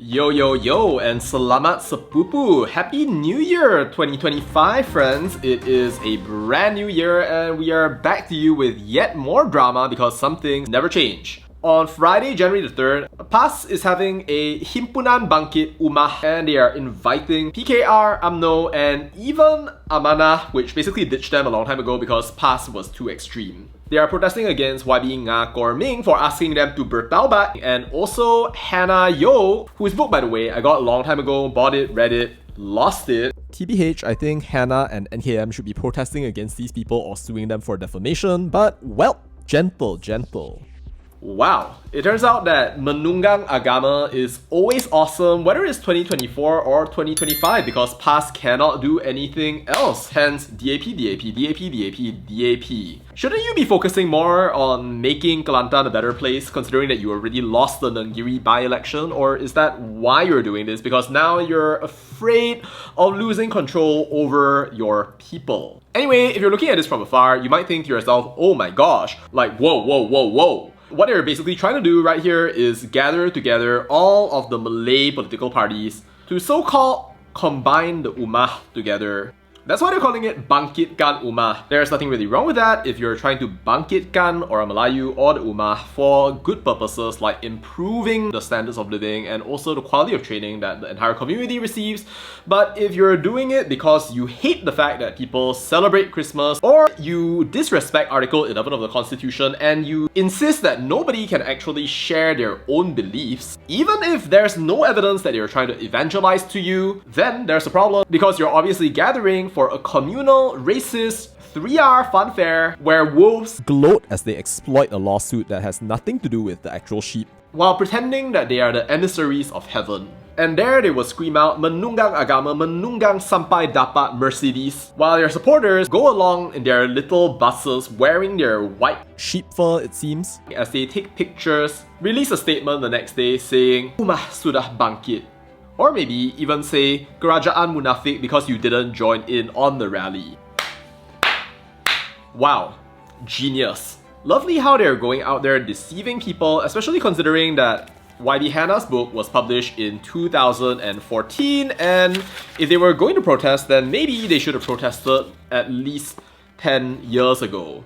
Yo yo yo and selamat sepupu! Happy New Year 2025 friends! It is a brand new year and we are back to you with yet more drama because some things never change. On Friday, January the 3rd, PAS is having a Himpunan Bangkit Ummah and they are inviting PKR, UMNO and even Amanah, which basically ditched them a long time ago because PAS was too extreme. They are protesting against YB Nga Kor Ming for asking them to bertaubat, and also Hannah Yeoh, whose book, by the way, I got a long time ago, bought it, read it, lost it. TBH, I think Hannah and NKM should be protesting against these people or suing them for defamation, but well, gentle. Wow, it turns out that menunggang agama is always awesome whether it's 2024 or 2025 because PAS cannot do anything else, hence DAP. Shouldn't you be focusing more on making Kelantan a better place considering that you already lost the Nenggiri by-election, or is that why you're doing this? Because now you're afraid of losing control over your people. Anyway, if you're looking at this from afar, you might think to yourself, oh my gosh, like whoa. What they're basically trying to do right here is gather together all of the Malay political parties to so-called combine the Ummah together. That's why they're calling it Bangkitkan Ummah. There's nothing really wrong with that if you're trying to bangkitkan Orang Melayu or the Ummah for good purposes like improving the standards of living and also the quality of training that the entire community receives. But if you're doing it because you hate the fact that people celebrate Christmas, or you disrespect Article 11 of the Constitution and you insist that nobody can actually share their own beliefs, even if there's no evidence that you're trying to evangelize to you, then there's a problem because you're obviously gathering for a communal, racist, 3R funfair where wolves gloat as they exploit a lawsuit that has nothing to do with the actual sheep, while pretending that they are the emissaries of heaven. And there they will scream out menunggang agama, menunggang sampai dapat Mercedes, while their supporters go along in their little buses wearing their white sheep fur, it seems, as they take pictures, release a statement the next day saying Ummah sudah bangkit. Or maybe even say Kerajaan Munafik because you didn't join in on the rally. Wow, genius. Lovely how they're going out there deceiving people, especially considering that YB Hannah's book was published in 2014, and if they were going to protest, then maybe they should have protested at least 10 years ago.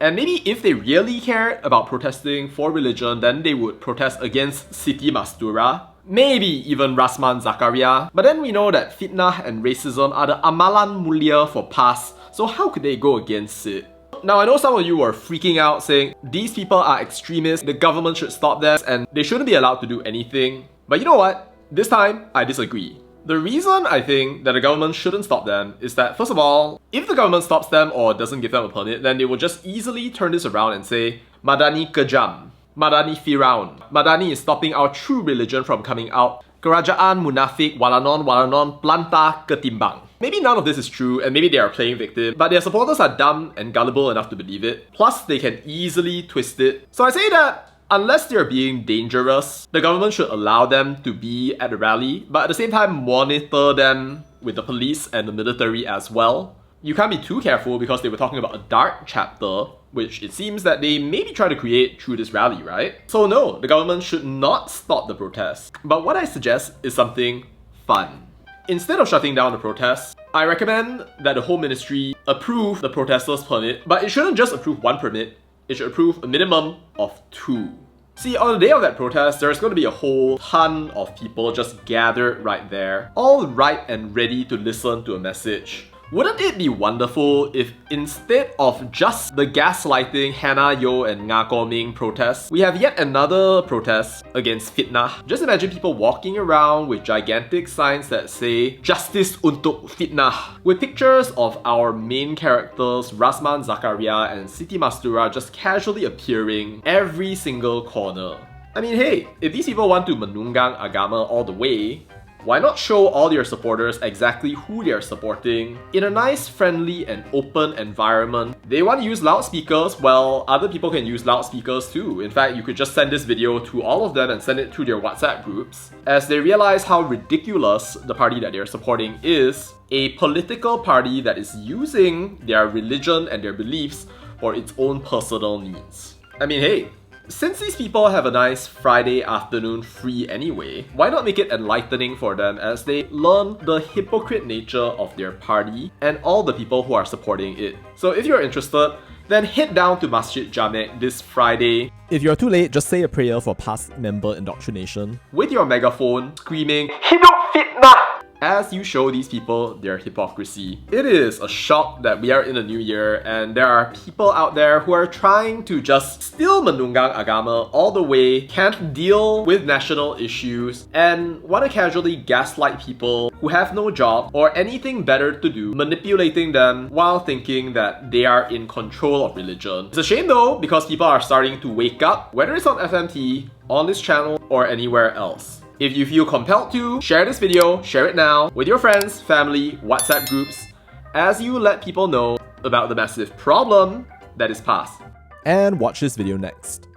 And maybe if they really cared about protesting for religion, then they would protest against Siti Mastura, maybe even Rasman Zakaria. But then we know that fitnah and racism are the amalan mulia for PAS, so how could they go against it? Now I know some of you are freaking out saying these people are extremists, the government should stop them and they shouldn't be allowed to do anything. But you know what? This time, I disagree. The reason I think that the government shouldn't stop them is that, first of all, if the government stops them or doesn't give them a permit, then they will just easily turn this around and say, Madani kejam, Madani Firaun. Madani is stopping our true religion from coming out. Kerajaan Munafik walanon planta ketimbang. Maybe none of this is true and maybe they are playing victim, but their supporters are dumb and gullible enough to believe it. Plus, they can easily twist it. So I say that unless they're being dangerous, the government should allow them to be at the rally, but at the same time monitor them with the police and the military as well. You can't be too careful because they were talking about a dark chapter, which it seems that they maybe try to create through this rally, right? So no, the government should not stop the protests. But what I suggest is something fun. Instead of shutting down the protests, I recommend that the Home Ministry approve the protesters' permit, but it shouldn't just approve one permit, it should approve a minimum of 2. See, on the day of that protest, there's going to be a whole ton of people just gathered right there, all ripe and ready to listen to a message. Wouldn't it be wonderful if instead of just the gaslighting Hannah Yeoh and Nga Kor Ming protests, we have yet another protest against fitnah? Just imagine people walking around with gigantic signs that say Justice untuk fitnah, with pictures of our main characters Rasman Zakaria and Siti Mastura just casually appearing every single corner. I mean, hey, if these people want to menunggang agama all the way, why not show all your supporters exactly who they're supporting in a nice, friendly and open environment? They want to use loudspeakers, well, other people can use loudspeakers too. In fact, you could just send this video to all of them and send it to their WhatsApp groups, as they realize how ridiculous the party that they're supporting is, a political party that is using their religion and their beliefs for its own personal needs. I mean, hey, Since these people have a nice Friday afternoon free anyway, why not make it enlightening for them as they learn the hypocrite nature of their party and all the people who are supporting it. So if you're interested, then head down to Masjid Jamek this Friday. If you're too late, just say a prayer for past member indoctrination. With your megaphone, screaming, "Hidup fitnah!" as you show these people their hypocrisy. It is a shock that we are in a new year and there are people out there who are trying to just still menunggang agama all the way, can't deal with national issues, and want to casually gaslight people who have no job or anything better to do, manipulating them while thinking that they are in control of religion. It's a shame though, because people are starting to wake up, whether it's on FMT, on this channel, or anywhere else. If you feel compelled to, share this video, share it now, with your friends, family, WhatsApp groups, as you let people know about the massive problem that is past. And watch this video next.